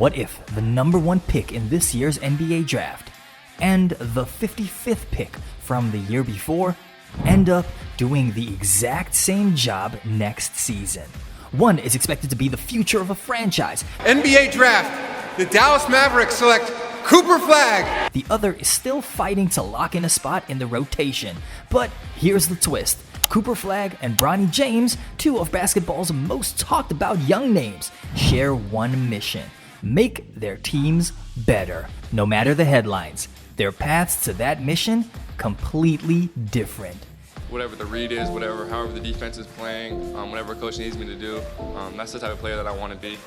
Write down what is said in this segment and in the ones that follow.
What if the number 1 pick in this year's NBA draft and the 55th pick from the year before end up doing the exact same job next season? One is expected to be the future of a franchise. NBA draft, the Dallas Mavericks select Cooper Flagg. The other is still fighting to lock in a spot in the rotation. But here's the twist. Cooper Flagg and Bronny James, 2 of basketball's most talked about young names, share one mission: make their teams better. No matter the headlines, their paths to that mission completely different. Whatever the read is, however the defense is playing, whatever coach needs me to do, that's the type of player that I want to be.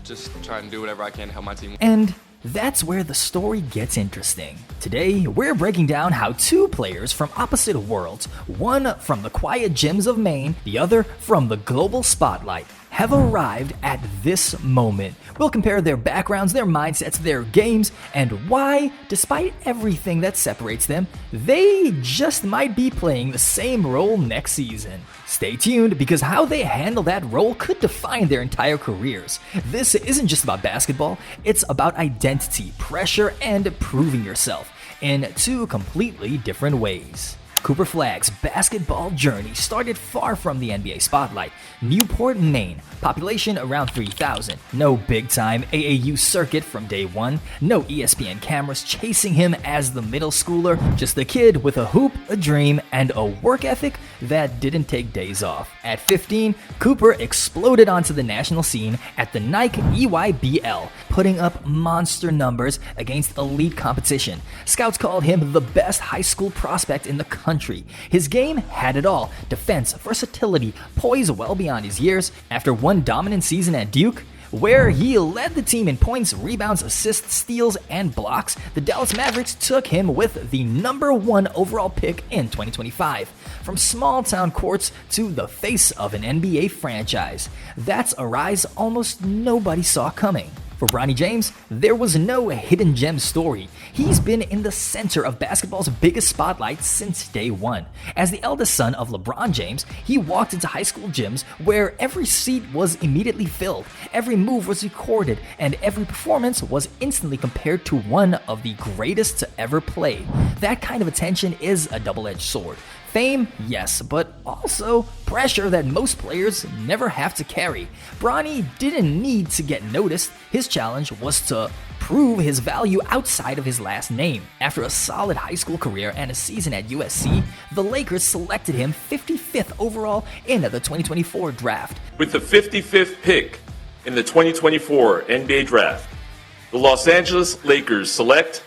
Just try and do whatever I can to help my team. And that's where the story gets interesting. Today, we're breaking down how 2 players from opposite worlds, one from the quiet gyms of Maine, the other from the global spotlight, have arrived at this moment. We'll compare their backgrounds, their mindsets, their games, and why, despite everything that separates them, they just might be playing the same role next season. Stay tuned, because how they handle that role could define their entire careers. This isn't just about basketball, it's about identity, pressure, and proving yourself in 2 completely different ways. Cooper Flagg's basketball journey started far from the NBA spotlight. Newport, Maine, population around 3,000. No big-time AAU circuit from day one. No ESPN cameras chasing him as the middle schooler. Just a kid with a hoop, a dream, and a work ethic that didn't take days off. At 15, Cooper exploded onto the national scene at the Nike EYBL, putting up monster numbers against elite competition. Scouts called him the best high school prospect in the country. His game had it all: defense, versatility, poise well beyond his years. After one dominant season at Duke, where he led the team in points, rebounds, assists, steals, and blocks, the Dallas Mavericks took him with the number 1 overall pick in 2025. From small-town courts to the face of an NBA franchise. That's a rise almost nobody saw coming. For Bronny James, there was no hidden gem story. He's been in the center of basketball's biggest spotlight since day one. As the eldest son of LeBron James, he walked into high school gyms where every seat was immediately filled, every move was recorded, and every performance was instantly compared to one of the greatest to ever play. That kind of attention is a double-edged sword. Fame, yes, but also pressure that most players never have to carry. Bronny didn't need to get noticed. His challenge was to prove his value outside of his last name. After a solid high school career and a season at USC, the Lakers selected him 55th overall in the 2024 draft. With the 55th pick in the 2024 NBA draft, the Los Angeles Lakers select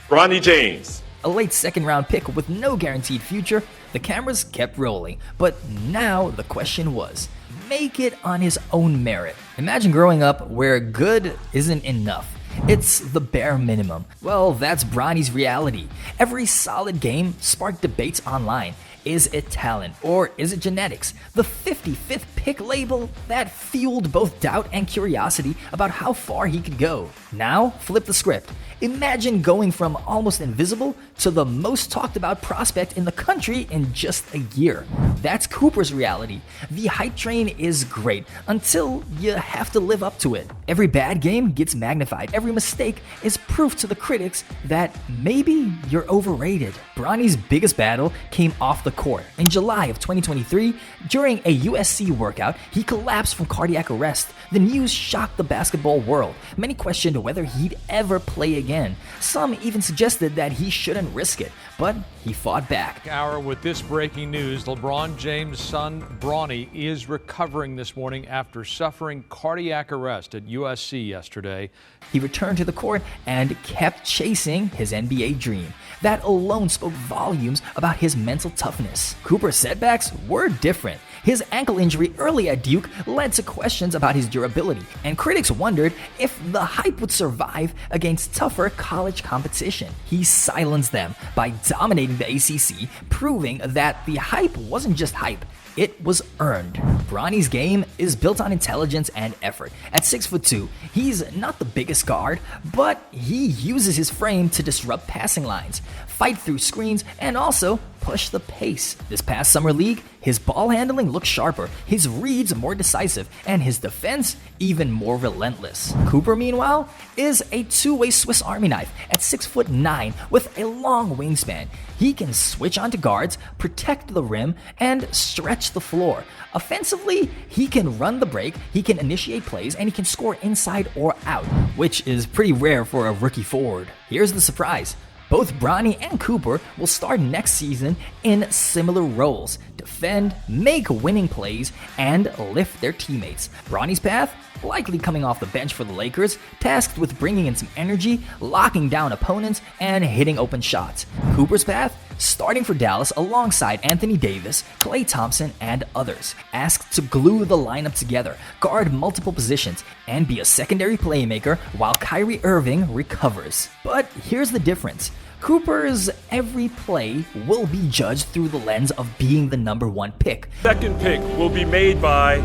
Bronny James. A late second-round pick with no guaranteed future, the cameras kept rolling. But now the question was, make it on his own merit. Imagine growing up where good isn't enough. It's the bare minimum. Well, that's Bronny's reality. Every solid game sparked debates online. Is it talent or is it genetics? The 55th pick label that fueled both doubt and curiosity about how far he could go. Now, flip the script. Imagine going from almost invisible to the most talked about prospect in the country in just a year. That's Cooper's reality. The hype train is great until you have to live up to it. Every bad game gets magnified. Every mistake is proof to the critics that maybe you're overrated. Bronny's biggest battle came off the court. In July of 2023, during a USC workout, he collapsed from cardiac arrest. The news shocked the basketball world. Many questioned whether he'd ever play again. Some even suggested that he shouldn't risk it, but he fought back. Hour with this breaking news: LeBron James' son Bronny is recovering this morning after suffering cardiac arrest at USC yesterday. He returned to the court and kept chasing his NBA dream. That alone spoke volumes about his mental toughness. Cooper's setbacks were different. His ankle injury early at Duke led to questions about his durability, and critics wondered if the hype would survive against tougher college competition. He silenced them by dominating the ACC, proving that the hype wasn't just hype. It was earned. Bronny's game is built on intelligence and effort. At 6'2", he's not the biggest guard, but he uses his frame to disrupt passing lines. fight through screens, and also push the pace. This past summer league, his ball handling looks sharper, his reads more decisive, and his defense even more relentless. Cooper, meanwhile, is a two-way Swiss Army knife at 6'9" with a long wingspan. He can switch onto guards, protect the rim, and stretch the floor. Offensively, he can run the break, he can initiate plays, and he can score inside or out, which is pretty rare for a rookie forward. Here's the surprise. Both Bronny and Cooper will start next season in similar roles: defend, make winning plays, and lift their teammates. Bronny's path? Likely coming off the bench for the Lakers, tasked with bringing in some energy, locking down opponents, and hitting open shots. Cooper's path? Starting for Dallas alongside Anthony Davis, Klay Thompson, and others, asked to glue the lineup together, guard multiple positions, and be a secondary playmaker while Kyrie Irving recovers. But here's the difference. Cooper's every play will be judged through the lens of being the number 1 pick. Second pick will be made by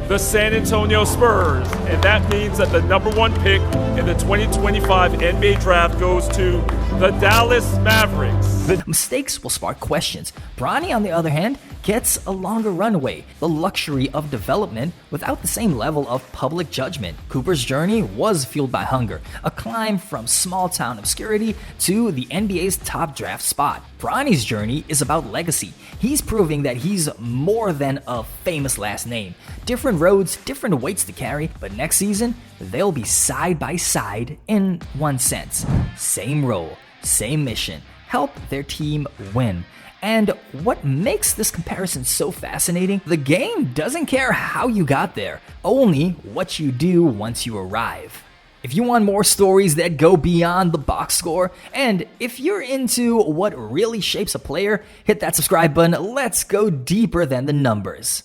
the San Antonio Spurs, and that means that the number 1 pick in the 2025 NBA Draft goes to the Dallas Mavericks. The mistakes will spark questions. Bronny, on the other hand, gets a longer runway, the luxury of development without the same level of public judgment. Cooper's journey was fueled by hunger, a climb from small-town obscurity to the NBA's top draft spot. Bronny's journey is about legacy. He's proving that he's more than a famous last name. Different roads, different weights to carry, but next season, they'll be side by side in one sense. Same role, same mission, help their team win. And what makes this comparison so fascinating? The game doesn't care how you got there, only what you do once you arrive. If you want more stories that go beyond the box score, and if you're into what really shapes a player, hit that subscribe button. Let's go deeper than the numbers.